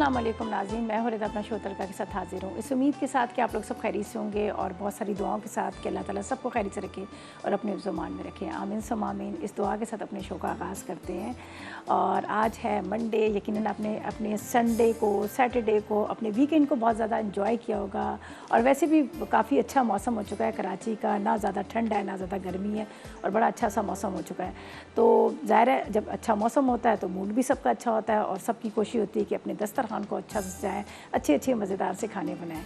अस्सलाम वालेकुम नाज़रीन, मैं हूं रिदा अपना शो तड़का के साथ हाजिर हूँ। इस उम्मीद के साथ कि आप लोग सब खैरियत से होंगे और बहुत सारी दुआओं के साथ कि अल्लाह ताला सबको खैरियत से रखे और अपने हिफ्ज़-ओ-मान में रखे। आमीन सुम्मा आमीन। इस दुआ के साथ अपने शो का आगाज़ करते हैं और आज है मंडे। यकीनन आपने अपने संडे को, सैटरडे को, अपने वीकेंड को बहुत ज़्यादा इंजॉय किया होगा और वैसे भी काफ़ी अच्छा मौसम हो चुका है कराची का। ना ज़्यादा ठंड है ना ज़्यादा गर्मी है और बड़ा अच्छा सा मौसम हो चुका है। तो ज़ाहिर है जब अच्छा मौसम होता है तो मूड भी सबका अच्छा होता है और सबकी कोशिश होती है कि अपने दस्तरखान को अच्छा सजाएं, अच्छे अच्छे मज़ेदार से खाने बनाएं।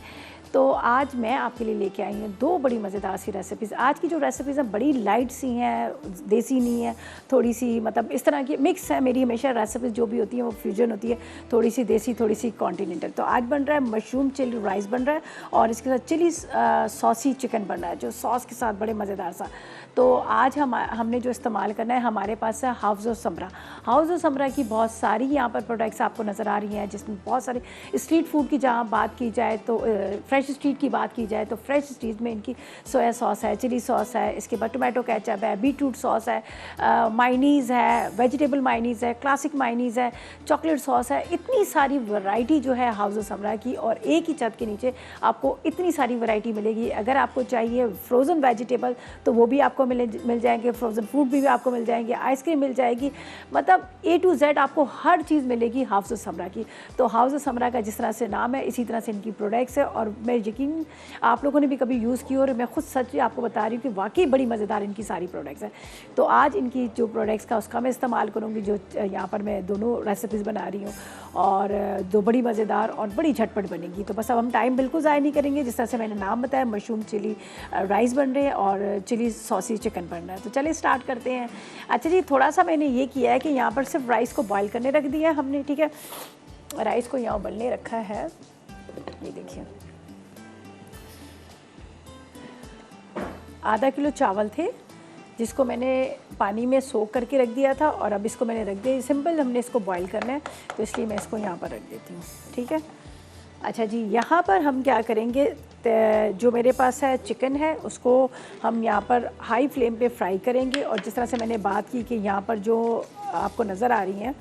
तो आज मैं आपके लिए लेके आई हूँ दो बड़ी मज़ेदार सी रेसिपीज़। आज की जो रेसिपीज़ हैं बड़ी लाइट सी हैं, देसी नहीं है, थोड़ी सी मतलब इस तरह की मिक्स है। मेरी हमेशा रेसिपीज़ जो भी होती हैं वो फ्यूजन होती है, थोड़ी सी देसी थोड़ी सी कॉन्टिनेंटल। तो आज बन रहा है मशरूम चिली राइस बन रहा है और इसके साथ चिली सॉसी चिकन बन रहा है जो सॉस के साथ बड़े मज़ेदार सा। तो आज हमने जो इस्तेमाल करना है, हमारे पास है हाउज़ समरा। हाउज़ समरा की बहुत सारी यहाँ पर प्रोडक्ट्स आपको नज़र आ रही हैं जिसमें बहुत सारे स्ट्रीट फूड की जहाँ बात की जाए तो फ्रेश स्ट्रीट की बात की जाए तो फ्रेश स्ट्रीट में इनकी सोया सॉस है, चिली सॉस है, इसके बाद टोमेटो केचप है, बीटरूट सॉस है, मायनीज़ है, वेजिटेबल मायनीज़ है, क्लासिक मायनीज़ है, चॉकलेट सॉस है। इतनी सारी वैरायटी जो है हाउज़ समरा की और एक ही छत के नीचे आपको इतनी सारी वैरायटी मिलेगी। अगर आपको चाहिए फ्रोज़न वेजिटेबल तो वो भी आपको मिल जाएंगे, फ्रोज़न फ्रूट भी आपको मिल जाएंगे, आइसक्रीम मिल जाएगी, मतलब A to Z आपको हर चीज़ मिलेगी हाउज़ समरा की। तो हाउज़ समरा का जिस तरह से नाम है इसी तरह से इनकी प्रोडक्ट्स है और मैं यकीन आप लोगों ने भी कभी यूज़ की और मैं खुद सच आपको बता रही हूँ कि वाकई बड़ी मज़ेदार इनकी सारी प्रोडक्ट्स हैं। तो आज इनकी जो प्रोडक्ट्स का उसका मैं इस्तेमाल करूँगी, जो यहाँ पर मैं दोनों रेसिपीज़ बना रही हूँ और दो बड़ी मज़ेदार और बड़ी झटपट बनेगी। तो बस अब हम टाइम बिल्कुल ज़ाया नहीं करेंगे। जिस तरह से मैंने नाम बताया, मशरूम चिली राइस बन रहे हैं और चिली सॉसी चिकन बन रहा है। तो चलिए स्टार्ट करते हैं। अच्छा जी, थोड़ा सा मैंने ये किया है कि यहाँ पर सिर्फ राइस को बॉयल करने रख दिया है हमने, ठीक है। राइस को यहाँ उबलने रखा है, ये देखिए। आधा किलो चावल थे जिसको मैंने पानी में सोख करके रख दिया था और अब इसको मैंने रख दिया। सिंपल हमने इसको बॉईल करना है तो इसलिए मैं इसको यहाँ पर रख देती हूँ, ठीक है। अच्छा जी, यहाँ पर हम क्या करेंगे, जो मेरे पास है चिकन है उसको हम यहाँ पर हाई फ्लेम पे फ्राई करेंगे और जिस तरह से मैंने बात की कि यहाँ पर जो आपको नज़र आ रही हैं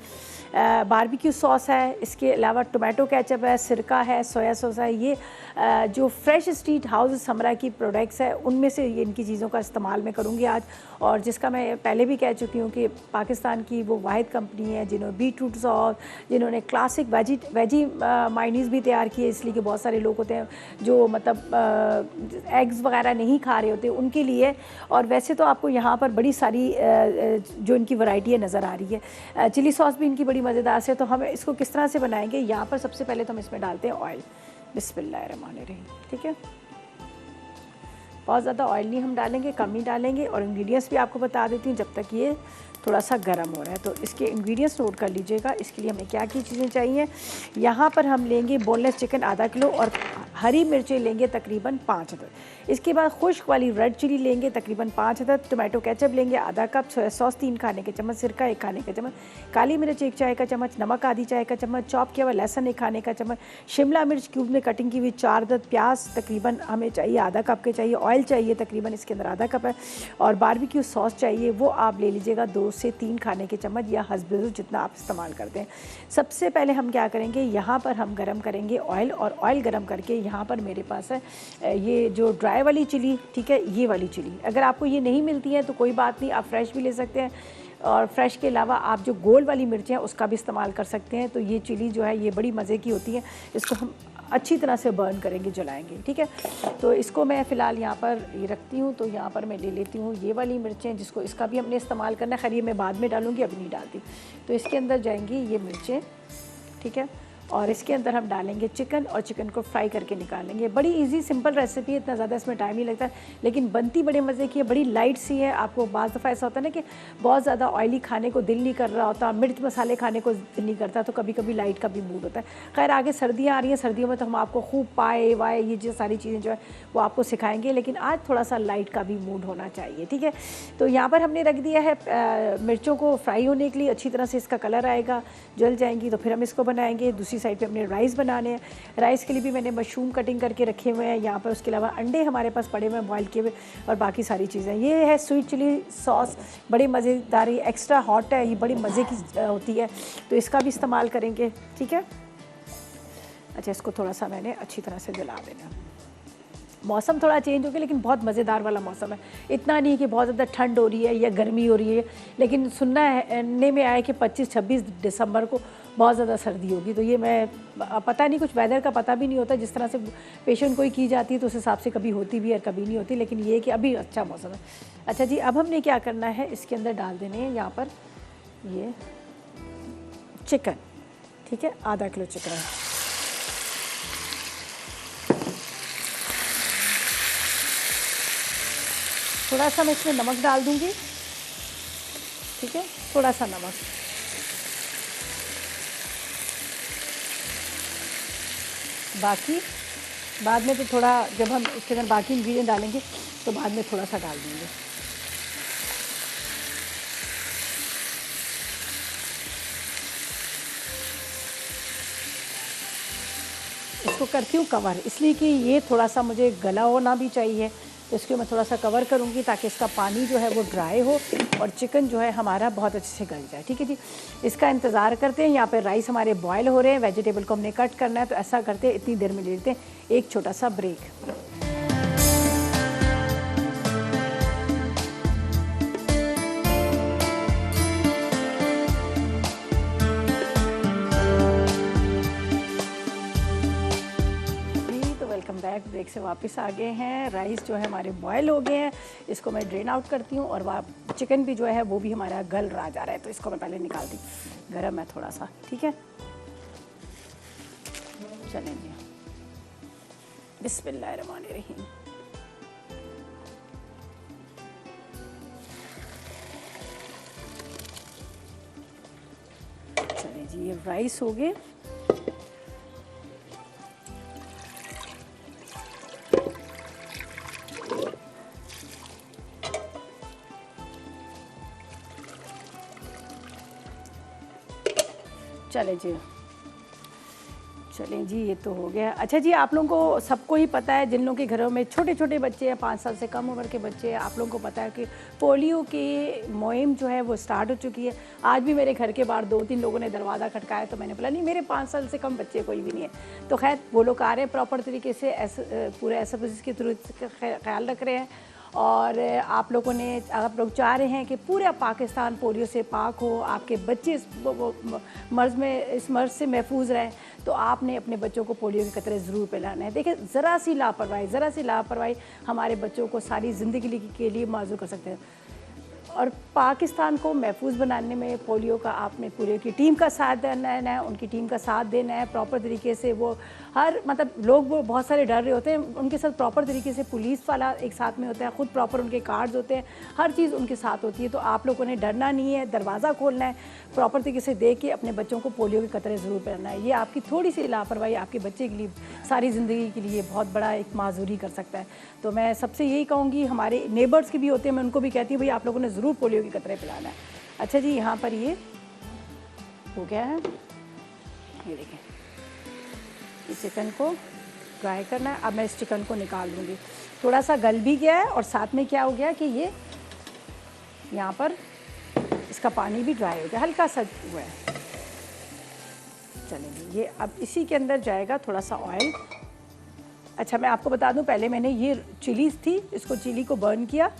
बारबेक्यू सॉस है, इसके अलावा टोमेटो केचप है, सिरका है, सोया सॉस है। ये जो फ्रेश स्ट्रीट हाउस समरा की प्रोडक्ट्स है उनमें से ये इनकी चीज़ों का इस्तेमाल मैं करूँगी आज। और जिसका मैं पहले भी कह चुकी हूँ कि पाकिस्तान की वो वाहिद कंपनी है जिन्होंने बीटरूट सॉस, जिन्होंने क्लासिक वेजी मायनीज़ भी तैयार की है। इसलिए कि बहुत सारे लोग होते हैं जो मतलब एग्स वगैरह नहीं खा रहे होते उनके लिए। और वैसे तो आपको यहाँ पर बड़ी सारी जो इनकी वैरायटी है नज़र आ रही है। चिली सॉस भी इनकी बड़ी मज़ेदार से। तो हम इसको किस तरह से बनाएंगे, यहाँ पर सबसे पहले तो हम इसमें डालते हैं ऑयल। बिस्मिल्लाहिर्रहमानिर्रहीम, ठीक है। बहुत ज़्यादा ऑयल नहीं हम डालेंगे, कम ही डालेंगे। और इंग्रेडिएंट्स भी आपको बता देती हूँ जब तक ये थोड़ा सा गर्म हो रहा है। तो इसके इंग्रेडिएंट्स नोट कर लीजिएगा। इसके लिए हमें क्या क्या चीज़ें चाहिए। यहाँ पर हम लेंगे बोनलेस चिकन आधा किलो और हरी मिर्चें लेंगे तकरीबन 5 अदद। इसके बाद खुश्क वाली रेड चिली लेंगे तकरीबन 5 अदद। टोमेटो केचप लेंगे आधा कप, सोया सॉस 3 खाने के चम्मच, सिरका 1 खाने का चम्मच, काली मिर्च 1 चाय का चम्मच, नमक आधी चाय का चम्मच, चॉप किया हुआ लहसुन 1 खाने का चम्मच, शिमला मिर्च क्यूब में कटिंग की हुई 4 अदद, प्याज तकरीबन हमें चाहिए आधा कप के चाहिए, ऑयल चाहिए तकरीबन इसके अंदर आधा कप है और बारबेक्यू सॉस चाहिए वो आप ले लीजिएगा 2 से 3 खाने के चम्मच या हस्बे जितना आप इस्तेमाल करते हैं। सबसे पहले हम क्या करेंगे, यहाँ पर हम गरम करेंगे ऑयल और ऑयल गरम करके यहाँ पर मेरे पास है ये जो ड्राई वाली चिली, ठीक है, ये वाली चिली। अगर आपको ये नहीं मिलती है तो कोई बात नहीं, आप फ्रेश भी ले सकते हैं और फ्रेश के अलावा आप जो गोल वाली मिर्चें हैं उसका भी इस्तेमाल कर सकते हैं। तो ये चिली जो है ये बड़ी मज़े की होती है। इसको हम अच्छी तरह से बर्न करेंगे, जलाएंगे, ठीक है। तो इसको मैं फ़िलहाल यहाँ पर ये रखती हूँ। तो यहाँ पर मैं ले लेती हूँ ये वाली मिर्चें जिसको इसका भी हमने इस्तेमाल करना है। खैर ये मैं बाद में डालूँगी, अभी नहीं डालती। तो इसके अंदर जाएंगी ये मिर्चें, ठीक है, और इसके अंदर हम डालेंगे चिकन और चिकन को फ्राई करके निकालेंगे। बड़ी इजी सिंपल रेसिपी है, इतना ज़्यादा इसमें टाइम नहीं लगता लेकिन बनती बड़े मज़े की है, बड़ी लाइट सी है। आपको बाज़ दफ़ा ऐसा होता है ना कि बहुत ज़्यादा ऑयली खाने को दिल नहीं कर रहा होता, मिर्च मसाले खाने को दिल नहीं करता, तो कभी कभी लाइट का भी मूड होता है। खैर आगे सर्दियाँ आ रही हैं, सर्दियों में तो हम आपको खूब पाए वाए ये जो सारी चीज़ें जो है वो आपको सिखाएँगे, लेकिन आज थोड़ा सा लाइट का भी मूड होना चाहिए, ठीक है। तो यहाँ पर हमने रख दिया है मिर्चों को फ्राई होने के लिए। अच्छी तरह से इसका कलर आएगा, जल जाएंगी तो फिर हम इसको बनाएंगे। दूसरी साइड पे हमने राइस बनाने हैं। राइस के लिए भी मैंने मशरूम कटिंग करके रखे हुए हैं यहाँ पर। उसके अलावा अंडे हमारे पास पड़े हुए हैं बॉयल किए हुए और बाकी सारी चीज़ें। ये है स्वीट चिली सॉस, बड़ी मज़ेदार, एक्स्ट्रा हॉट है, ये बड़ी मज़े की होती है, तो इसका भी इस्तेमाल करेंगे, ठीक है। अच्छा, इसको थोड़ा सा मैंने अच्छी तरह से जला देना। मौसम थोड़ा चेंज हो गया लेकिन बहुत मज़ेदार वाला मौसम है। इतना नहीं कि बहुत ज़्यादा ठंड हो रही है या गर्मी हो रही है, लेकिन सुनने में आया कि 25-26 दिसंबर को बहुत ज़्यादा सर्दी होगी। तो ये मैं पता नहीं, कुछ वेदर का पता भी नहीं होता, जिस तरह से पेशेंट कोई की जाती है तो उस हिसाब से कभी होती भी है कभी नहीं होती, लेकिन ये कि अभी अच्छा मौसम है। अच्छा जी, अब हमने क्या करना है, इसके अंदर डाल देने हैं यहाँ पर ये चिकन। ठीक है, आधा किलो चिकन है। थोड़ा सा मैं इसमें नमक डाल दूँगी। ठीक है, थोड़ा सा नमक। बाकी बाद में तो थोड़ा, जब हम इसके अंदर बाकी इंग्रेडिएंट डालेंगे तो बाद में थोड़ा सा डाल देंगे। इसको करती हूँ कवर, इसलिए कि ये थोड़ा सा मुझे गला होना भी चाहिए, तो इसको मैं थोड़ा सा कवर करूँगी ताकि इसका पानी जो है वो ड्राई हो और चिकन जो है हमारा बहुत अच्छे से गल जाए। ठीक है जी, इसका इंतज़ार करते हैं। यहाँ पे राइस हमारे बॉयल हो रहे हैं, वेजिटेबल को हमने कट करना है, तो ऐसा करते हैं इतनी देर में ले लेते हैं एक छोटा सा ब्रेक। ब्रेक से वापस आ गए हैं। राइस जो है हमारे बॉयल हो गए हैं, इसको मैं ड्रेन आउट करती हूँ और चिकन भी जो है वो भी हमारा गल रहा जा रहा है, तो इसको मैं पहले निकालती हूँ, गरम है थोड़ा सा। ठीक है, चलें जी, बिस्मिल्लाहिर्रहमानिर्रहीम। चलें जी, ये राइस हो गए। चलें जी, ये तो हो गया। अच्छा जी, आप लोगों को सबको ही पता है, जिन लोगों के घरों में छोटे छोटे बच्चे हैं, 5 साल से कम उम्र के बच्चे हैं, आप लोगों को पता है कि पोलियो की मुहिम जो है वो स्टार्ट हो चुकी है। आज भी मेरे घर के बाहर 2-3 लोगों ने दरवाज़ा खटकाया, तो मैंने बोला नहीं, मेरे 5 साल से कम बच्चे कोई भी नहीं है। तो खैर वो लोग आ रहे हैं प्रॉपर तरीके से, पूरे SFOs के थ्रू ख्याल रख रहे हैं। और आप लोग चाह रहे हैं कि पूरा पाकिस्तान पोलियो से पाक हो, आपके बच्चे इस मर्ज़ से महफूज रहें, तो आपने अपने बच्चों को पोलियो के कतरे ज़रूर पिलाना है। देखिए, ज़रा सी लापरवाही हमारे बच्चों को सारी ज़िंदगी के लिए माजूर कर सकते हैं। और पाकिस्तान को महफूज बनाने में पोलियो का आपने पूरे की टीम का साथ देना है, उनकी टीम का साथ देना है प्रॉपर तरीके से। वो लोग वो बहुत सारे डर रहे होते हैं, उनके साथ प्रॉपर तरीके से पुलिस वाला एक साथ में होता है, ख़ुद प्रॉपर उनके कार्ड्स होते हैं, हर चीज़ उनके साथ होती है। तो आप लोगों ने डरना नहीं है, दरवाज़ा खोलना है, प्रॉपर तरीके से देख के अपने बच्चों को पोलियो के कतरे ज़रूर पिलाना है। ये आपकी थोड़ी सी लापरवाही आपके बच्चे के लिए सारी ज़िंदगी के लिए बहुत बड़ा एक माजूरी कर सकता है। तो मैं सबसे यही कहूँगी, हमारे नेबर्स के भी होते हैं, मैं उनको भी कहती हूँ भाई आप लोगों ने ज़रूर पोलियो के कतरे पिलाना है। अच्छा जी, यहाँ पर ये हो गया है, ये देखें, इस चिकन को फ्राई करना है। अब मैं इस चिकन को निकाल दूँगी, थोड़ा सा गल भी गया है और साथ में क्या हो गया कि ये यहाँ पर इसका पानी भी ड्राई हो गया, हल्का सा हुआ है। चलेंगे, ये अब इसी के अंदर जाएगा थोड़ा सा ऑयल। अच्छा, मैं आपको बता दूं, पहले मैंने ये चिलीज़ थी, इसको चिली को बर्न किया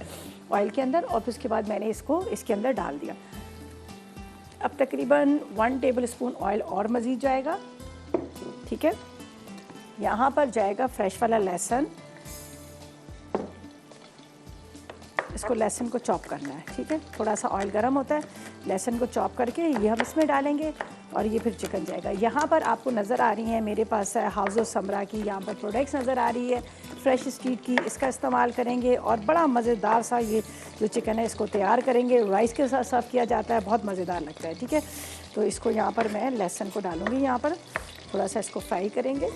ऑयल के अंदर और फिर उसके बाद मैंने इसको इसके अंदर डाल दिया। अब तकरीबन 1 टेबल स्पून ऑयल और मज़ीद जाएगा। ठीक है, यहाँ पर जाएगा फ्रेश वाला लहसुन, इसको लहसुन को चॉप करना है। ठीक है, थोड़ा सा ऑयल गर्म होता है, लहसुन को चॉप करके ये हम इसमें डालेंगे और ये फिर चिकन जाएगा। यहाँ पर आपको नज़र आ रही हैं मेरे पास हाउस ऑफ समरा की यहाँ पर प्रोडक्ट्स नज़र आ रही है, फ्रेश स्ट्रीट की, इसका इस्तेमाल करेंगे और बड़ा मज़ेदार सा ये जो चिकन है इसको तैयार करेंगे। राइस के साथ सर्व किया जाता है, बहुत मज़ेदार लगता है। ठीक है, तो इसको यहाँ पर मैं लहसुन को डालूँगी, यहाँ पर थोड़ा सा इसको फ्राई करेंगे।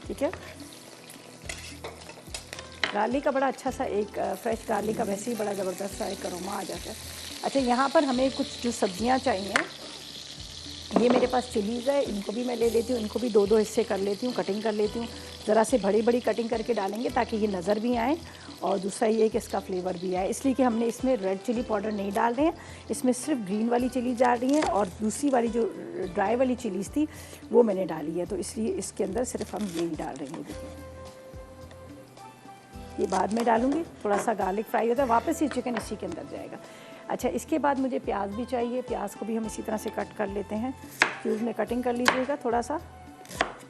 ठीक है, गार्लिक का बड़ा अच्छा सा एक फ्रेश गार्लिक का वैसे ही बड़ा ज़बरदस्त सा एक अरोमा आ जाता है। अच्छा, यहाँ पर हमें कुछ जो सब्जियाँ चाहिए, ये मेरे पास चिलीज़ है, इनको भी मैं ले लेती हूँ, इनको भी 2-2 हिस्से कर लेती हूँ, कटिंग कर लेती हूँ। ज़रा से बड़ी बड़ी कटिंग करके डालेंगे ताकि ये नज़र भी आए और दूसरा ये कि इसका फ्लेवर भी आए, इसलिए कि हमने इसमें रेड चिली पाउडर नहीं डाल रहे हैं, इसमें सिर्फ ग्रीन वाली चिली डाल रही हैं और दूसरी वाली जो ड्राई वाली चिलीज़ थी वो मैंने डाली है, तो इसलिए इसके अंदर सिर्फ हम यही डाल रहे हैं। देखिए ये बाद में डालूँगी, थोड़ा सा गार्लिक फ्राई होता है, वापस ये चिकन इसी के अंदर जाएगा। अच्छा, इसके बाद मुझे प्याज भी चाहिए, प्याज को भी हम इसी तरह से कट कर लेते हैं, क्यूब में कटिंग कर लीजिएगा थोड़ा सा।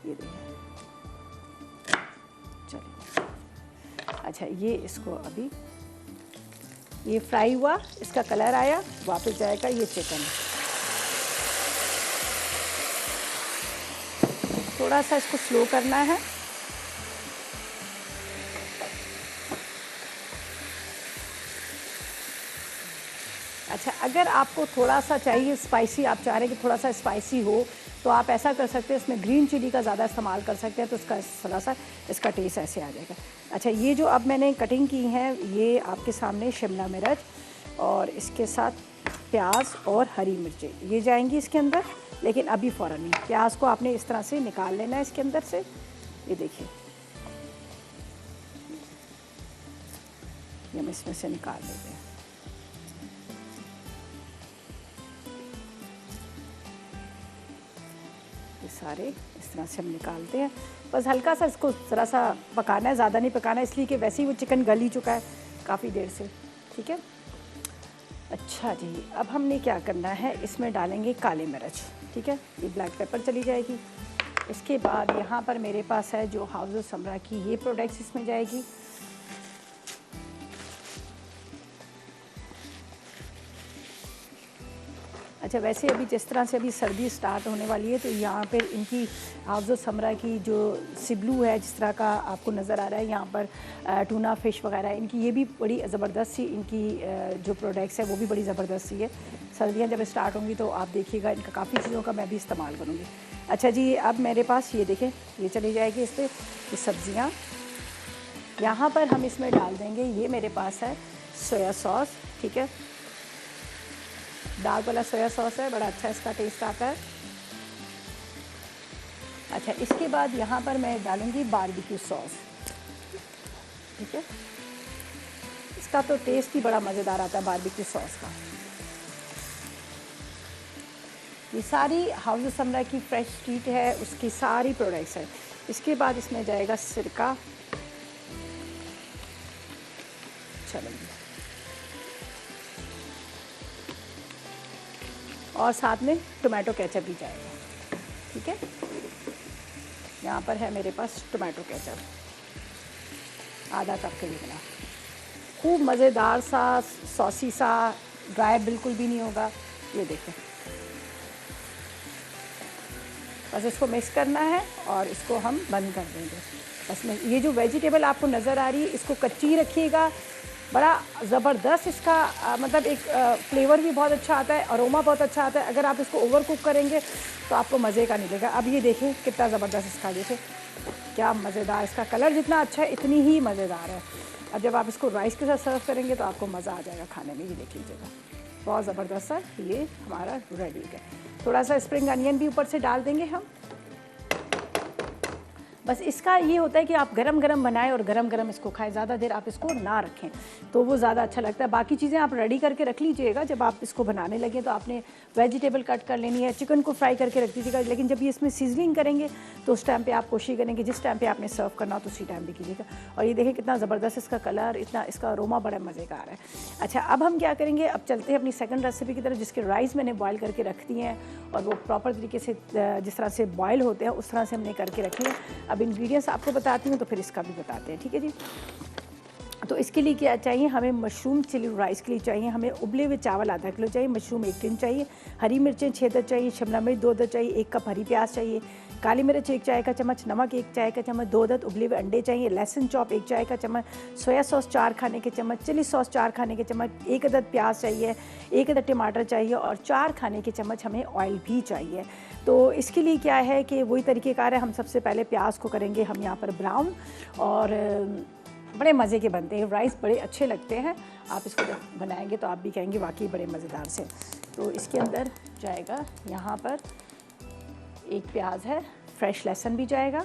ये देखिए, चलिए। अच्छा, ये इसको अभी ये फ्राई हुआ, इसका कलर आया, वापस जाएगा ये चिकन। थोड़ा सा इसको स्लो करना है। अच्छा, अगर आपको थोड़ा सा चाहिए स्पाइसी, आप चाह रहे हैं कि थोड़ा सा स्पाइसी हो, तो आप ऐसा कर सकते हैं, इसमें ग्रीन चिली का ज़्यादा इस्तेमाल कर सकते हैं, तो इसका थोड़ा सा इसका टेस्ट ऐसे आ जाएगा। अच्छा, ये जो अब मैंने कटिंग की है, ये आपके सामने शिमला मिर्च और इसके साथ प्याज और हरी मिर्चें ये जाएंगी इसके अंदर, लेकिन अभी फ़ौरन नहीं। प्याज को आपने इस तरह से निकाल लेना है इसके अंदर से। ये देखिए, ये हम इसमें से निकाल लेते हैं। ये सारे इस तरह से हम निकालते हैं, बस हल्का सा इसको ज़रा सा पकाना है, ज़्यादा नहीं पकाना है, इसलिए कि वैसे ही वो चिकन गल ही चुका है काफ़ी देर से। ठीक है। अच्छा जी, अब हमने क्या करना है, इसमें डालेंगे काली मिर्च। ठीक है, ये ब्लैक पेपर चली जाएगी। इसके बाद यहाँ पर मेरे पास है जो हाउस समरा की ये प्रोडक्ट्स इसमें जाएगी। अच्छा, वैसे अभी जिस तरह से अभी सर्दी स्टार्ट होने वाली है, तो यहाँ पर इनकी हाउस समरा की जो सिबलू है, जिस तरह का आपको नज़र आ रहा है यहाँ पर टूना फ़िश वगैरह, इनकी ये भी बड़ी ज़बरदस्त सी इनकी जो प्रोडक्ट्स है वो भी बड़ी ज़बरदस्त सी है। सर्दियाँ जब स्टार्ट होंगी तो आप देखिएगा इनका काफ़ी चीज़ों का मैं भी इस्तेमाल करूँगी। अच्छा जी, अब मेरे पास ये देखें, ये चली जाएगी इस पर ये सब्ज़ियाँ। यहाँ पर हम इसमें डाल देंगे, ये मेरे पास है सोया सॉस। ठीक है, डार्क वाला सोया सॉस है, बड़ा अच्छा इसका टेस्ट आता है। अच्छा, इसके बाद यहाँ पर मैं डालूँगी बारबेक्यू सॉस। ठीक है, इसका तो टेस्ट ही बड़ा मज़ेदार आता है बारबेक्यू सॉस का। ये सारी हाउस समरा की फ्रेश स्ट्रीट है, उसकी सारी प्रोडक्ट्स है। इसके बाद इसमें जाएगा सिरका। चलेंगे, और साथ में टोमेटो केचप भी जाएगा। ठीक है, यहाँ पर है मेरे पास टोमेटो केचप, आधा कप के लिए। खूब मज़ेदार सा, सॉसी सा, ड्राई बिल्कुल भी नहीं होगा। ये देखें, बस इसको मिक्स करना है और इसको हम बंद कर देंगे। बस में ये जो वेजिटेबल आपको नज़र आ रही है, इसको कच्ची रखिएगा, बड़ा ज़बरदस्त इसका मतलब एक फ्लेवर भी बहुत अच्छा आता है, अरोमा बहुत अच्छा आता है। अगर आप इसको ओवर कुक करेंगे तो आपको मज़े का नहीं देगा। अब ये देखें कितना ज़बरदस्त इसका, देखें क्या मज़ेदार, इसका कलर जितना अच्छा है इतनी ही मज़ेदार है। अब जब आप इसको राइस के साथ सर्व करेंगे तो आपको मज़ा आ जाएगा खाने में। ये देख लीजिएगा, बहुत ज़बरदस्त सा ये हमारा रेडी है। थोड़ा सा स्प्रिंग अनियन भी ऊपर से डाल देंगे हम। बस इसका ये होता है कि आप गरम गरम बनाएं और गरम गरम इसको खाएं, ज़्यादा देर आप इसको ना रखें तो वो ज़्यादा अच्छा लगता है। बाकी चीज़ें आप रेडी करके रख लीजिएगा, जब आप इसको बनाने लगे तो आपने वेजिटेबल कट कर लेनी है, चिकन को फ्राई करके रख दीजिएगा, लेकिन जब ये इसमें सीजनिंग करेंगे तो उस टाइम पे आप कोशिश करेंगे जिस टाइम पे आपने सर्व करना हो तो उसी टाइम पे कीजिएगा। और ये देखें कितना ज़बरदस्त इसका कलर, इतना इसका अरोमा बड़ा मज़े का आ रहा है। अच्छा, अब हम क्या करेंगे, अब चलते हैं अपनी सेकंड रेसिपी की तरफ, जिसके राइस मैंने बॉयल करके रख दिए हैं और वो प्रॉपर तरीके से जिस तरह से बॉयल होते हैं उस तरह से हमने करके रखे हैं। अब इंग्रेडिएंट्स आपको बताती हूँ तो फिर इसका भी बताते हैं। ठीक है जी, तो इसके लिए क्या चाहिए, हमें मशरूम चिली राइस के लिए चाहिए हमें उबले हुए चावल आधा किलो चाहिए, मशरूम 1 टिन चाहिए, हरी मिर्चें 6 अदद चाहिए, शिमला मिर्च 2 अदद चाहिए, 1 कप हरी प्याज चाहिए, काली मिर्च 1 चाय का चम्मच, नमक 1 चाय का चम्मच, 2 अदद उबले हुए अंडे चाहिए, लहसुन चॉप 1 चाय का चम्मच, सोया सॉस 4 खाने के चम्मच, चिली सॉस 4 खाने के चम्मच, 1 अदद प्याज चाहिए, 1 अदद टमाटर चाहिए और 4 खाने के चम्मच हमें ऑयल भी चाहिए। तो इसके लिए क्या है कि वही तरीक़ेकार है, हम सबसे पहले प्याज को करेंगे हम यहाँ पर ब्राउन, और बड़े मज़े के बनते हैं राइस, बड़े अच्छे लगते हैं। आप इसको जब बनाएंगे तो आप भी कहेंगे वाकई बड़े मज़ेदार से। तो इसके अंदर जाएगा यहाँ पर एक प्याज है, फ्रेश लहसुन भी जाएगा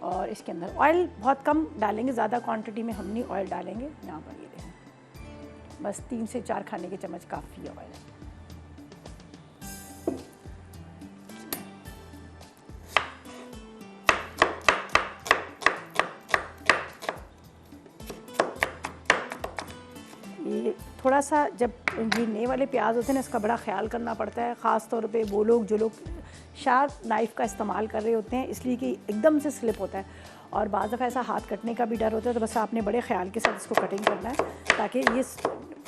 और इसके अंदर ऑयल बहुत कम डालेंगे, ज़्यादा क्वांटिटी में हम नहीं ऑयल डालेंगे। यहाँ पर ये देखें, बस 3 से 4 खाने के चम्मच काफ़ी है ऑयल। ये थोड़ा सा जब ये नए वाले प्याज होते हैं ना, इसका बड़ा ख्याल करना पड़ता है, ख़ास तौर पे वो लोग जो लोग शार्प नाइफ़ का इस्तेमाल कर रहे होते हैं, इसलिए कि एकदम से स्लिप होता है और बाज़ दफ़ा ऐसा हाथ कटने का भी डर होता है। तो बस आपने बड़े ख्याल के साथ इसको कटिंग करना है ताकि ये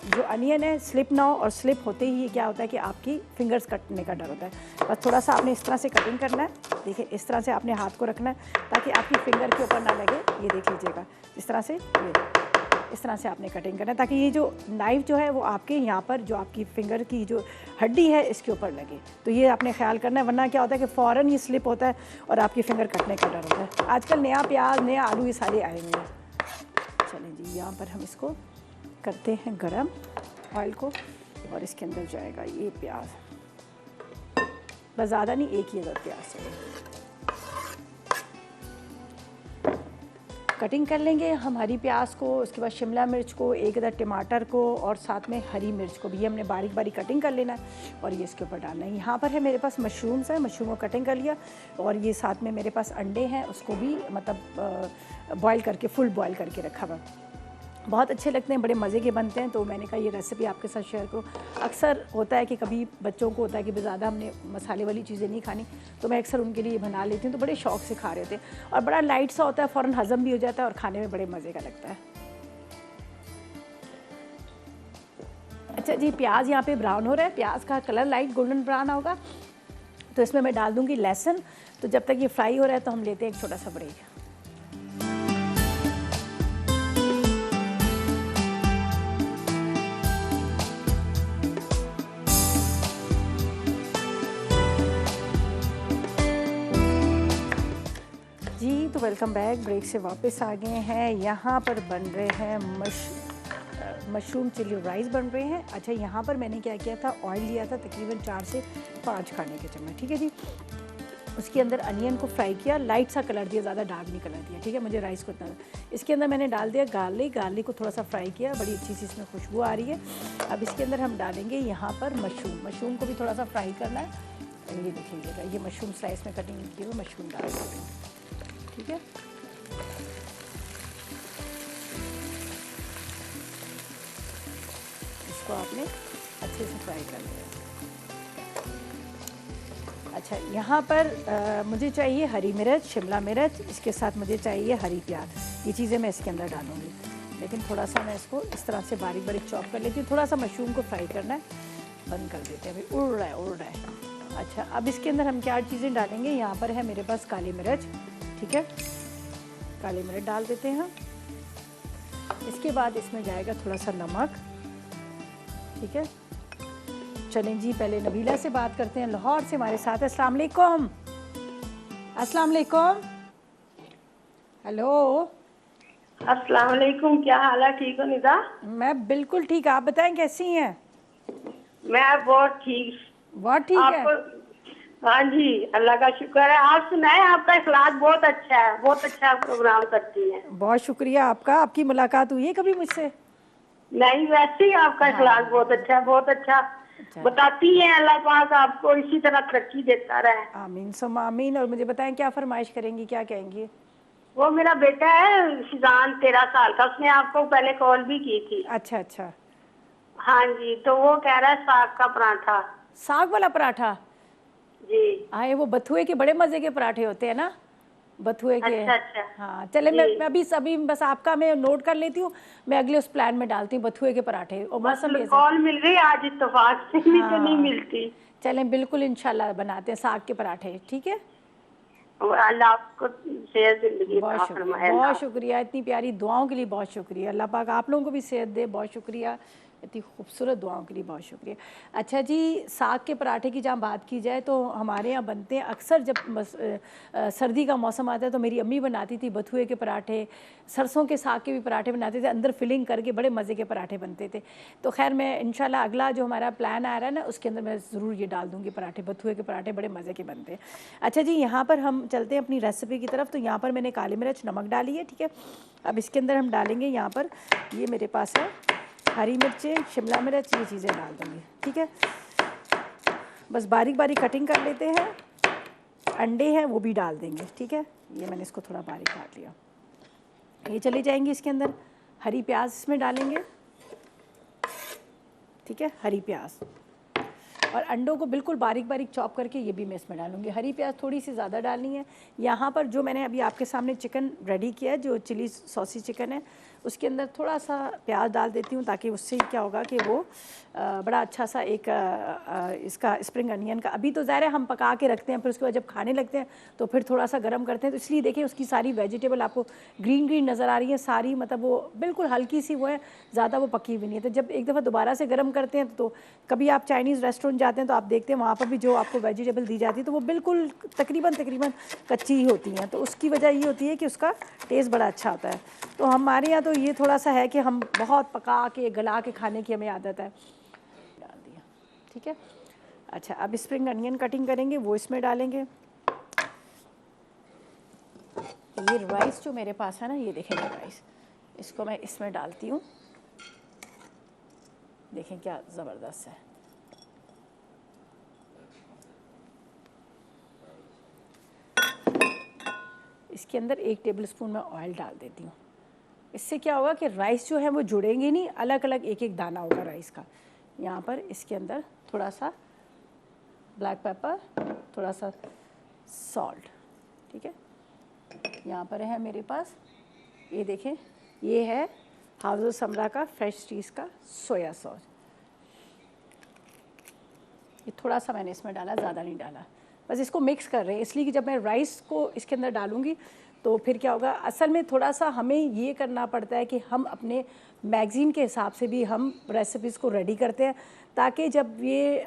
जो अनियन है स्लिप ना हो, और स्लिप होते ही क्या होता है कि आपकी फिंगर्स कटने का डर होता है। बस थोड़ा सा आपने इस तरह से कटिंग करना है, देखिए इस तरह से आपने हाथ को रखना है ताकि आपकी फिंगर के ऊपर ना लगे। ये देख लीजिएगा इस तरह से, ये इस तरह से आपने कटिंग करना है ताकि ये जो नाइफ़ जो है वो आपके यहाँ पर जो आपकी फिंगर की जो हड्डी है इसके ऊपर लगे। तो ये आपने ख्याल करना है, वरना क्या होता है कि फ़ौरन ये स्लिप होता है और आपकी फिंगर कटने का डर होता है। आजकल नया प्याज, नया आलू ये सारे आए हुए हैं। चलें जी, यहाँ पर हम इसको करते हैं गरम ऑयल को और इसके अंदर जाएगा ये प्याज, बस ज़्यादा नहीं, एक ही अदद प्याज चाहिए। कटिंग कर लेंगे हमारी प्याज को, उसके बाद शिमला मिर्च को, एक अदद टमाटर को और साथ में हरी मिर्च को भी ये हमने बारीक बारीक कटिंग कर लेना है और ये इसके ऊपर डालना है। यहाँ पर है मेरे पास मशरूम्स है, मशरूम को कटिंग कर लिया और ये साथ में मेरे पास अंडे हैं, उसको भी मतलब बॉयल करके, फुल बॉयल करके रखा हुआ। बहुत अच्छे लगते हैं, बड़े मज़े के बनते हैं। तो मैंने कहा ये रेसिपी आपके साथ शेयर करूँ। अक्सर होता है कि कभी बच्चों को होता है कि ज़्यादा हमने मसाले वाली चीज़ें नहीं खानी, तो मैं अक्सर उनके लिए बना लेती हूँ, तो बड़े शौक़ से खा रहे थे और बड़ा लाइट सा होता है, फ़ौरन हज़म भी हो जाता है और खाने में बड़े मज़े का लगता है। अच्छा जी, प्याज यहाँ पे ब्राउन हो रहा है, प्याज का कलर लाइट गोल्डन ब्राउन होगा तो इसमें मैं डाल दूँगी लहसुन। तो जब तक ये फ्राई हो रहा है तो हम लेते हैं एक छोटा सा ब्रेक। जी तो वेलकम बैक, ब्रेक से वापस आ गए हैं। यहाँ पर बन रहे हैं मशरूम चिली राइस बन रहे हैं। अच्छा, यहाँ पर मैंने क्या किया था, ऑयल लिया था तकरीबन 4 से 5 खाने के चम्मच, ठीक है जी। उसके अंदर अनियन को फ्राई किया, लाइट सा कलर दिया, ज़्यादा डार्क नहीं कलर दिया, ठीक है। मुझे राइस को इतना, इसके अंदर मैंने डाल दिया गार्लिक को थोड़ा सा फ्राई किया, बड़ी अच्छी सी इसमें खुशबू आ रही है। अब इसके अंदर हम डालेंगे यहाँ पर मशरूम को भी थोड़ा सा फ्राई करना है। ये देखिएगा, ये मशरूम स्लाइस में कटिंग किए हुए मशरूम डाल देते हैं, ठीक है। इसको आपने अच्छे से फ्राई कर लिया। अच्छा, यहाँ पर मुझे चाहिए हरी मिर्च, शिमला मिर्च, इसके साथ मुझे चाहिए हरी प्याज। ये चीज़ें मैं इसके अंदर डालूँगी, लेकिन थोड़ा सा मैं इसको इस तरह से बारीक बारीक चॉप कर लेती हूँ। थोड़ा सा मशरूम को फ्राई करना है, बंद कर देते हैं, अभी उड़ रहा है। अच्छा, अब इसके अंदर हम क्या चीज़ें डालेंगे, यहाँ पर है मेरे पास काली मिर्च, ठीक है, काली मिर्च डाल देते हैं। इसके बाद इसमें जाएगा थोड़ा सा नमक, ठीक है। चलें जी, पहले नबीला से बात करते हैं, लाहौर से हमारे साथ है। अस्सलाम वालेकुम। अस्सलाम वालेकुम। हेलो, अस्सलाम वालेकुम, क्या हाल है? ठीक हो निदा? मैं बिल्कुल ठीक, आप बताएं कैसी हैं? मैं बहुत ठीक। बहुत ठीक है। हाँ जी, अल्लाह का शुक्र है। आप सुनाए, आपका इखलाक बहुत अच्छा है, बहुत अच्छा प्रोग्राम करती हैं। बहुत शुक्रिया आपका। आपकी मुलाकात हुई है कभी मुझसे? नहीं, वैसे ही आपका इखलाक बहुत अच्छा है, बहुत अच्छा बताती हैं। अल्लाह पाक आपको इसी तरह तरक्की देता रहे। आमीन सुम्मा आमीन। और मुझे बताएं क्या फरमाइश करेंगी, क्या कहेंगी? वो मेरा बेटा है शिजान, 13 साल का, उसने आपको पहले कॉल भी की थी। अच्छा अच्छा। हाँ जी, तो वो कह रहा है साग का पराठा। साग वाला पराठा? जी। आए, वो बथुए के बड़े मजे के पराठे होते हैं ना, बथुए के। अच्छा। हाँ, चले मैं अभी सभी बस आपका मैं नोट कर लेती हूँ, मैं अगले उस प्लान में डालती हूँ बथुए के पराठे। और मौसम कॉल मिल रही आज इत्तेफाक से, नहीं तो नहीं मिलती। चलें बिल्कुल, इंशाल्लाह बनाते हैं साग के पराठे, ठीक है। अल्लाह आपको सेहत जिंदगी बहुत शुक्रिया, बहुत शुक्रिया, इतनी प्यारी दुआओं के लिए बहुत शुक्रिया। अल्लाह पाक आप लोगों को भी सेहत दे, बहुत शुक्रिया। इतनी खूबसूरत दुआओं के लिए बहुत शुक्रिया। अच्छा जी, साग के पराठे की जहाँ बात की जाए तो हमारे यहाँ बनते हैं अक्सर, जब सर्दी का मौसम आता है तो मेरी अम्मी बनाती थी बथुए के पराठे, सरसों के साग के भी पराठे बनाते थे, अंदर फिलिंग करके बड़े मज़े के पराठे बनते थे। तो खैर मैं इंशाल्लाह अगला जो हमारा प्लान आ रहा है ना उसके अंदर मैं ज़रूर ये डाल दूँगी पराठे, बथुए के पराठे बड़े मज़े के बनते हैं। अच्छा जी, यहाँ पर हम चलते हैं अपनी रेसिपी की तरफ। तो यहाँ पर मैंने काली मिर्च नमक डाली है, ठीक है। अब इसके अंदर हम डालेंगे, यहाँ पर ये मेरे पास है हरी मिर्चें, शिमला मिर्च, ये चीज़ें डाल दूँगी, ठीक है। बस बारीक बारीक कटिंग कर लेते हैं। अंडे हैं वो भी डाल देंगे, ठीक है। ये मैंने इसको थोड़ा बारीक काट लिया, ये चले जाएंगे इसके अंदर। हरी प्याज इसमें डालेंगे, ठीक है, हरी प्याज। और अंडों को बिल्कुल बारीक बारीक चॉप करके ये भी मैं इसमें डालूंगी। हरी प्याज थोड़ी सी ज़्यादा डालनी है। यहाँ पर जो मैंने अभी आपके सामने चिकन रेडी किया है, जो चिली सॉसी चिकन है, उसके अंदर थोड़ा सा प्याज डाल देती हूँ ताकि उससे क्या होगा कि वो बड़ा अच्छा सा एक इसका स्प्रिंग अनियन का, अभी तो ज़ाहिर है हम पका के रखते हैं, फिर उसके बाद जब खाने लगते हैं तो फिर थोड़ा सा गर्म करते हैं। तो इसलिए देखिए उसकी सारी वेजिटेबल आपको ग्रीन ग्रीन नज़र आ रही है सारी, मतलब वो बिल्कुल हल्की सी वो है, ज़्यादा वो पकी हुई नहीं है। तो जब एक दफ़ा दोबारा से गर्म करते हैं तो कभी आप चाइनीज़ रेस्टोरेंट जाते हैं तो आप देखते हैं वहाँ पर भी जो आपको वेजिटेबल दी जाती है तो वो बिल्कुल तकरीबन कच्ची ही होती हैं। तो उसकी वजह ये होती है कि उसका टेस्ट बड़ा अच्छा होता है। तो हमारे यहाँ तो ये थोड़ा सा है कि हम बहुत पका के गला के खाने की हमें आदत है। डाल दिया, ठीक है। अच्छा, अब स्प्रिंग अनियन कटिंग करेंगे वो इसमें डालेंगे। ये राइस जो मेरे पास है ना, ये देखेंगे राइस, इसको मैं इसमें डालती हूँ। देखें क्या ज़बरदस्त है। इसके अंदर 1 टेबलस्पून मैं ऑयल डाल देती हूँ। इससे क्या होगा कि राइस जो है वो जुड़ेंगे नहीं, अलग अलग एक एक दाना होगा राइस का। यहाँ पर इसके अंदर थोड़ा सा ब्लैक पेपर, थोड़ा सा सॉल्ट, ठीक है। यहाँ पर है मेरे पास, ये देखें, ये है हाउस समरा का फ्रेश चीज़ का सोया सॉस। ये थोड़ा सा मैंने इसमें डाला, ज़्यादा नहीं डाला। बस इसको मिक्स कर रहे हैं इसलिए कि जब मैं राइस को इसके अंदर डालूंगी तो फिर क्या होगा, असल में थोड़ा सा हमें ये करना पड़ता है कि हम अपने मैगज़ीन के हिसाब से भी हम रेसिपीज़ को रेडी करते हैं ताकि जब ये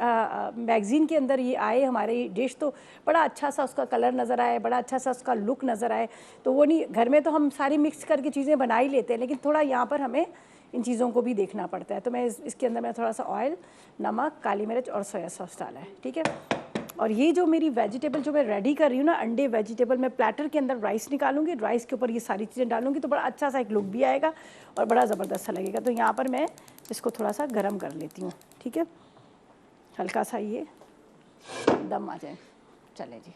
मैगज़ीन के अंदर ये आए हमारी डिश तो बड़ा अच्छा सा उसका कलर नज़र आए, बड़ा अच्छा सा उसका लुक नज़र आए। तो वो नहीं, घर में तो हम सारी मिक्स करके चीज़ें बना ही लेते हैं, लेकिन थोड़ा यहाँ पर हमें इन चीज़ों को भी देखना पड़ता है। तो मैं इसके अंदर मैं थोड़ा सा ऑयल, नमक, काली मिर्च और सोया सॉस डाला है, ठीक है। और ये जो मेरी वेजिटेबल जो मैं रेडी कर रही हूँ ना, अंडे वेजिटेबल, मैं प्लेटर के अंदर राइस निकालूंगी, राइस के ऊपर ये सारी चीज़ें डालूंगी तो बड़ा अच्छा सा एक लुक भी आएगा और बड़ा ज़बरदस्त सा लगेगा। तो यहाँ पर मैं इसको थोड़ा सा गर्म कर लेती हूँ, ठीक है। हल्का सा ये दम आ जाए, चले जी।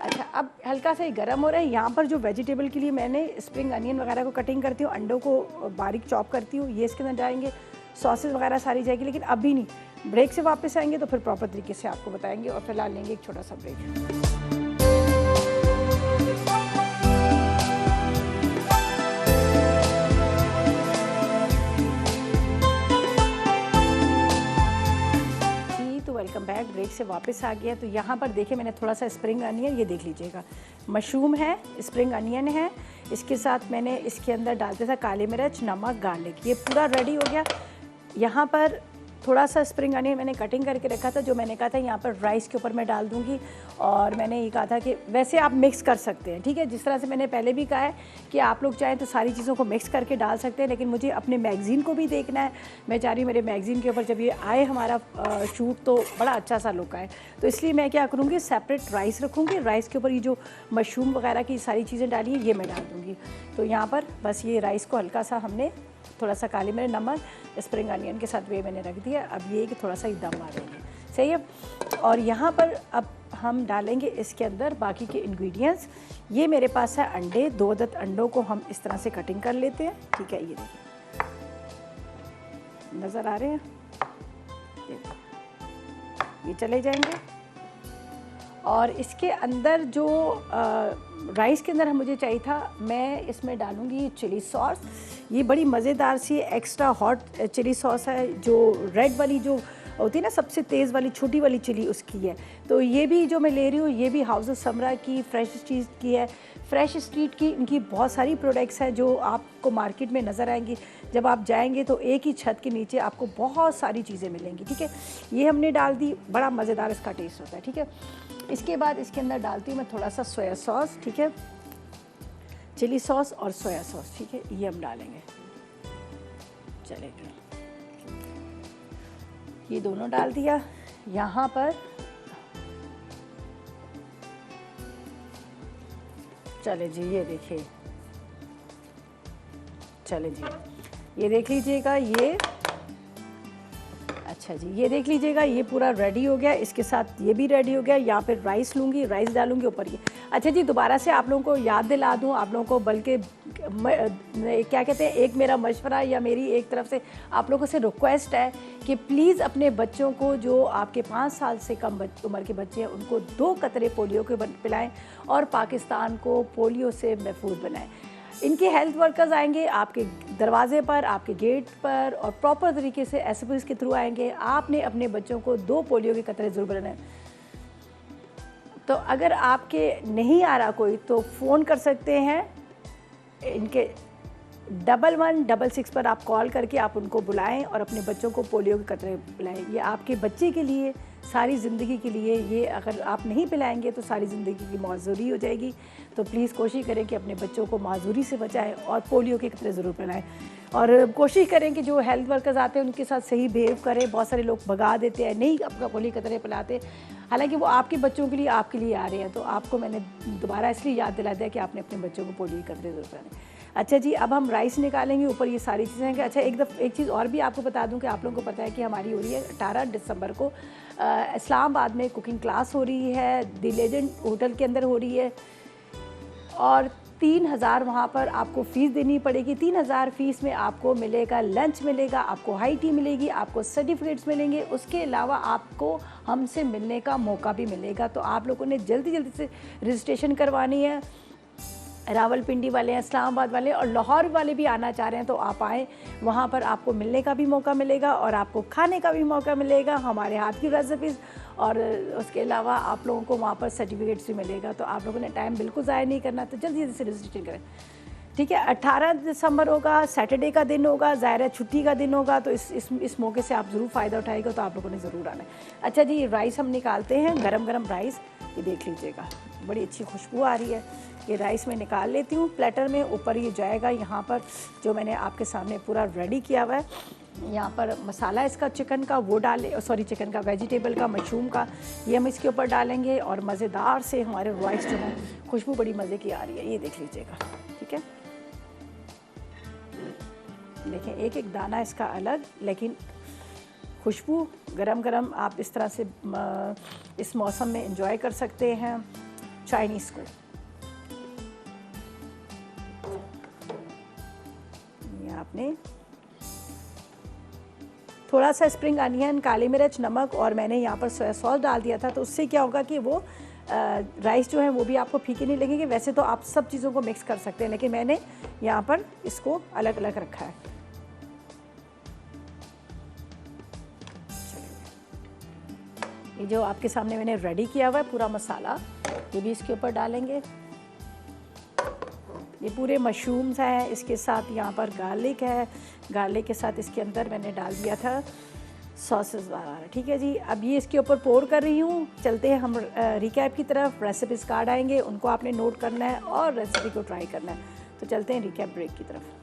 अच्छा, अब हल्का सा ये गर्म हो रहा है। यहाँ पर जो वेजिटेबल के लिए मैंने स्प्रिंग अनियन वगैरह को कटिंग करती हूँ, अंडों को बारीक चॉप करती हूँ, ये इसके अंदर डालेंगे, सॉसेस वगैरह सारी जाएगी। लेकिन अभी नहीं, ब्रेक से वापस आएंगे तो फिर प्रॉपर तरीके से आपको बताएंगे। और फिलहाल लेंगे एक छोटा सा ब्रेक। वेलकम बैक, ब्रेक से वापस आ गया। तो यहाँ पर देखिए मैंने थोड़ा सा स्प्रिंग अनियन, ये देख लीजिएगा, मशरूम है, स्प्रिंग अनियन है, इसके साथ मैंने इसके अंदर डालते था काली मिर्च, नमक, गार्लिक, ये पूरा रेडी हो गया। यहाँ पर थोड़ा सा स्प्रिंग अनियन मैंने कटिंग करके रखा था, जो मैंने कहा था यहाँ पर राइस के ऊपर मैं डाल दूँगी। और मैंने ये कहा था कि वैसे आप मिक्स कर सकते हैं, ठीक है, जिस तरह से मैंने पहले भी कहा है कि आप लोग चाहें तो सारी चीज़ों को मिक्स करके डाल सकते हैं, लेकिन मुझे अपने मैगज़ीन को भी देखना है। मैं चाह रही हूँ मेरे मैगज़ीन के ऊपर जब ये आए हमारा शूट तो बड़ा अच्छा सा लुक आए। तो इसलिए मैं क्या करूँगी, सेपरेट राइस रखूँगी, राइस के ऊपर ये जो मशरूम वगैरह की सारी चीज़ें डाली हैं ये मैं डाल दूँगी। तो यहाँ पर बस ये राइस को हल्का सा हमने थोड़ा सा काली मिर्च, नमक, स्प्रिंग अनियन के साथ वे मैंने रख दिया। अब ये कि थोड़ा सा दम आ देंगे, सही है। और यहाँ पर अब हम डालेंगे इसके अंदर बाकी के इंग्रेडिएंट्स। ये मेरे पास है अंडे, 2 अदद अंडों को हम इस तरह से कटिंग कर लेते हैं, ठीक है। ये देखिए नज़र आ रहे हैं, ये चले जाएंगे। और इसके अंदर जो राइस के अंदर मुझे चाहिए था, मैं इसमें डालूँगी चिली सॉस। ये बड़ी मज़ेदार सी एक्स्ट्रा हॉट चिली सॉस है, जो रेड वाली जो होती है ना सबसे तेज़ वाली छोटी वाली चिली, उसकी है। तो ये भी जो मैं ले रही हूँ ये भी हाउस ऑफ समरा की फ्रेश स्ट्रीट की है। फ्रेश स्ट्रीट की इनकी बहुत सारी प्रोडक्ट्स हैं जो आपको मार्केट में नज़र आएंगी। जब आप जाएंगे तो एक ही छत के नीचे आपको बहुत सारी चीज़ें मिलेंगी, ठीक है। ये हमने डाल दी, बड़ा मज़ेदार इसका टेस्ट होता है, ठीक है। इसके बाद इसके अंदर डालती हूँ मैं थोड़ा सा सोया सॉस, ठीक है, चिली सॉस और सोया सॉस, ठीक है, ये हम डालेंगे। चलेगा, ये दोनों डाल दिया। यहाँ पर चले जी, ये देखिए, चले जी, ये देख लीजिएगा, ये अच्छा जी, ये देख लीजिएगा, ये पूरा रेडी हो गया। इसके साथ ये भी रेडी हो गया। यहाँ पे राइस लूँगी, राइस डालूँगी ऊपर ये। अच्छा जी, दोबारा से आप लोगों को याद दिला दूँ आप लोगों को, बल्कि क्या कहते हैं, एक मेरा मशवरा या मेरी एक तरफ से आप लोगों से रिक्वेस्ट है कि प्लीज़ अपने बच्चों को, जो आपके 5 साल से कम उम्र के बच्चे हैं, उनको 2 कतरे पोलियो के पिलाएँ और पाकिस्तान को पोलियो से महफूज बनाएँ। इनके हेल्थ वर्कर्स आएंगे आपके दरवाजे पर, आपके गेट पर, और प्रॉपर तरीके से एसओपीज़ के थ्रू आएंगे। आपने अपने बच्चों को 2 पोलियो के कतरे ज़रूर बनाए। तो अगर आपके नहीं आ रहा कोई तो फ़ोन कर सकते हैं, इनके 1166 पर आप कॉल करके आप उनको बुलाएं और अपने बच्चों को पोलियो के कतरे पिलाएं। ये आपके बच्चे के लिए, सारी ज़िंदगी के लिए, ये अगर आप नहीं पिलाएंगे तो सारी ज़िंदगी की माजूरी हो जाएगी। तो प्लीज़ कोशिश करें कि अपने बच्चों को माजूरी से बचाएं और पोलियो के कतरे ज़रूर पिलाएं। और कोशिश करें कि जो हेल्थ वर्कर्स आते हैं उनके साथ सही बिहेव करें। बहुत सारे लोग भगा देते हैं, नहीं अपना पोलियो के कतरे पिलाते, हालांकि वो आपके बच्चों के लिए, आपके लिए आ रहे हैं। तो आपको मैंने दोबारा इसलिए याद दिला दिया कि आपने अपने बच्चों को पोलियो के कतरे ज़रूर पिलाने। अच्छा जी, अब हम राइस निकालेंगे, ऊपर ये सारी चीज़ें हैं। अच्छा, एक चीज़ और भी आपको बता दूं कि आप लोगों को पता है कि हमारी हो रही है 18 दिसंबर को इस्लामाबाद में कुकिंग क्लास हो रही है, द लेजेंड होटल के अंदर हो रही है, और 3000 वहाँ पर आपको फ़ीस देनी पड़ेगी। 3000 फ़ीस में आपको मिलेगा लंच, मिलेगा आपको हाई टी मिलेगी, आपको सर्टिफिकेट्स मिलेंगे, उसके अलावा आपको हमसे मिलने का मौका भी मिलेगा। तो आप लोगों ने जल्दी जल्दी से रजिस्ट्रेशन करवानी है। रावलपिंडी वाले हैं, इस्लामाबाद वाले और लाहौर वाले भी आना चाह रहे हैं तो आप आएँ, वहाँ पर आपको मिलने का भी मौका मिलेगा और आपको खाने का भी मौका मिलेगा, हमारे हाथ की रेसिपीज़, और उसके अलावा आप लोगों को वहाँ पर सर्टिफिकेट्स भी मिलेगा। तो आप लोगों ने टाइम बिल्कुल ज़ाया नहीं करना, तो जल्दी जल्दी से रजिस्ट्रेशन करें, ठीक है। 18 दिसंबर होगा, सैटरडे का दिन होगा, ज़ाहिर है छुट्टी का दिन होगा, तो इस मौके से आप ज़रूर फ़ायदा उठाएगा। तो आप लोगों ने ज़रूर आना है। अच्छा जी, राइस हम निकालते हैं, गरम गरम राइस, ये देख लीजिएगा, बड़ी अच्छी खुशबू आ रही है। ये राइस मैं निकाल लेती हूँ प्लेटर में। ऊपर ये जाएगा, यहाँ पर जो मैंने आपके सामने पूरा रेडी किया हुआ है, यहाँ पर मसाला इसका चिकन का वो डाले, सॉरी चिकन का, वेजिटेबल का, मशरूम का, ये हम इसके ऊपर डालेंगे। और मज़ेदार से हमारे राइस जो है, खुशबू बड़ी मज़े की आ रही है, ये देख लीजिएगा, ठीक है। देखें, एक एक दाना इसका अलग, लेकिन खुशबू गरम गरम आप इस तरह से इस मौसम में एंजॉय कर सकते हैं चाइनीज़ को। ये आपने थोड़ा सा स्प्रिंग अनियन, काली मिर्च, नमक और मैंने यहाँ पर सोया सॉस डाल दिया था, तो उससे क्या होगा कि वो राइस जो है वो भी आपको फीके नहीं लगेंगे। वैसे तो आप सब चीज़ों को मिक्स कर सकते हैं, लेकिन मैंने यहाँ पर इसको अलग अलग रखा है। ये जो आपके सामने मैंने रेडी किया हुआ है पूरा मसाला, ये भी इसके ऊपर डालेंगे। ये पूरे मशरूम्स हैं, इसके साथ यहाँ पर गार्लिक है, गार्लिक के साथ इसके अंदर मैंने डाल दिया था सॉसेस वगैरह, ठीक है जी। अब ये इसके ऊपर पोर कर रही हूँ। चलते हैं हम रिकैप की तरफ। रेसिपीज़ कार्ड आएंगे, उनको आपने नोट करना है और रेसिपी को ट्राई करना है। तो चलते हैं रिकैप ब्रेक की तरफ।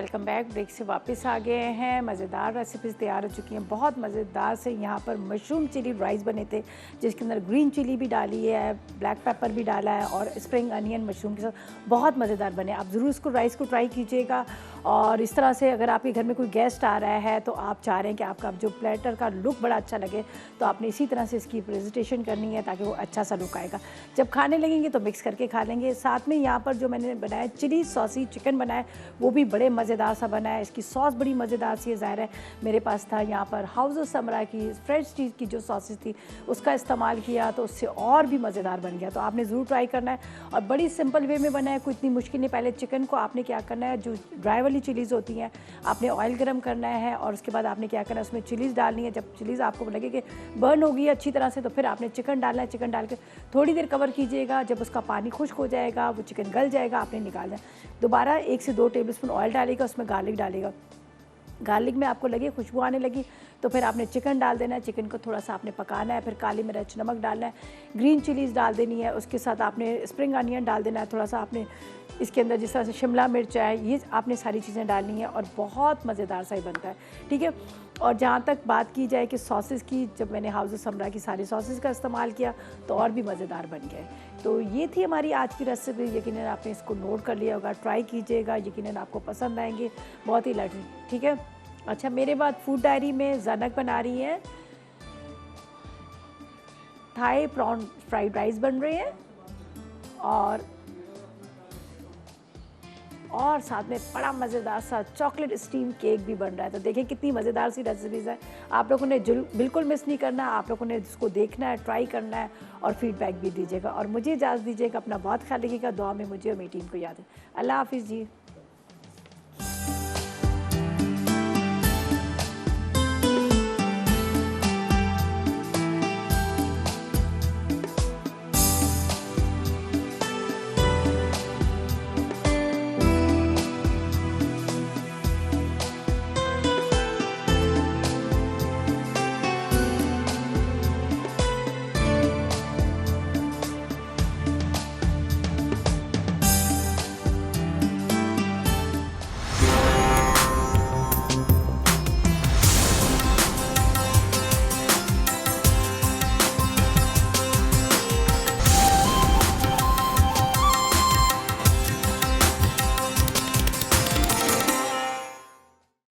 Welcome back. ब्रेक से वापस आ गए हैं। मज़ेदार रेसिपीज़ तैयार हो चुकी हैं, बहुत मज़ेदार से। यहाँ पर मशरूम चिली राइस बने थे जिसके अंदर ग्रीन चिली भी डाली है, ब्लैक पेपर भी डाला है और स्प्रिंग अनियन मशरूम के साथ बहुत मज़ेदार बने। आप ज़रूर इसको राइस को ट्राई कीजिएगा। और इस तरह से अगर आपके घर में कोई गेस्ट आ रहा है तो आप चाह रहे हैं कि आपका जो प्लेटर का लुक बड़ा अच्छा लगे, तो आपने इसी तरह से इसकी प्रेजेंटेशन करनी है ताकि वो अच्छा सा लुक आएगा। जब खाने लगेंगे तो मिक्स करके खा लेंगे। साथ में यहाँ पर जो मैंने बनाया चिली सॉसी चिकन बनाया, वो भी बड़े मज़ेदार सा बना है। इसकी सॉस बड़ी मज़ेदार सी है। ज़ाहिर है मेरे पास था यहाँ पर हाउस ऑफ समरा की फ्रेश चीज़ की जो सॉसेस थी उसका इस्तेमाल किया, तो उससे और भी मज़ेदार बन गया। तो आपने ज़रूर ट्राई करना है और बड़ी सिंपल वे में बना है, कोई इतनी मुश्किल नहीं। पहले चिकन को आपने क्या करना है, जो ड्राई वाली चिलीज़ होती हैं आपने ऑयल गर्म करना है और उसके बाद आपने क्या करना है, उसमें चिलीज़ डालनी है। जब चिलीज़ आपको लगे कि बर्न होगी अच्छी तरह से, तो फिर आपने चिकन डालना है। चिकन डाल के थोड़ी देर कवर कीजिएगा। जब उसका पानी खुश्क हो जाएगा, वो चिकन गल जाएगा, आपने निकालना है। दोबारा 1 से 2 टेबलस्पून ऑयल डालेगा, उसमें गार्लिक डालेगा। गार्लिक में आपको लगे खुशबू आने लगी तो फिर आपने चिकन डाल देना है। चिकन को थोड़ा सा आपने पकाना है, फिर काली मिर्च नमक डालना है, ग्रीन चिलीज़ डाल देनी है। उसके साथ आपने स्प्रिंग अनियन डाल देना है, थोड़ा सा आपने इसके अंदर जिस तरह से शिमला मिर्च है, ये आपने सारी चीज़ें डालनी है और बहुत मज़ेदार सा ही बनता है। ठीक है। और जहाँ तक बात की जाए कि सॉसेस की, जब मैंने हाउस ऑफ समरा की सारी सॉसेस का इस्तेमाल किया तो और भी मज़ेदार बन गए। तो ये थी हमारी आज की रेसिपी। यकीनन आपने इसको नोट कर लिया होगा, ट्राई कीजिएगा, यकीनन आपको पसंद आएंगे। बहुत ही लटी। ठीक है। अच्छा, मेरे बाद फूड डायरी में ज़नक बना रही हैं थाई प्रॉन फ्राइड राइस बन रहे हैं और साथ में बड़ा मज़ेदार सा चॉकलेट स्टीम केक भी बन रहा है। तो देखिए कितनी मज़ेदार सी रेसिपीज़ है। आप लोगों ने बिल्कुल मिस नहीं करना। आप लोगों ने इसको देखना है, ट्राई करना है और फीडबैक भी दीजिएगा। और मुझे इजाज़त दीजिएगा। अपना बहुत ख्याल रखिएगा। दुआ में मुझे और मेरी टीम को याद है। अल्लाह हाफिज़ जी।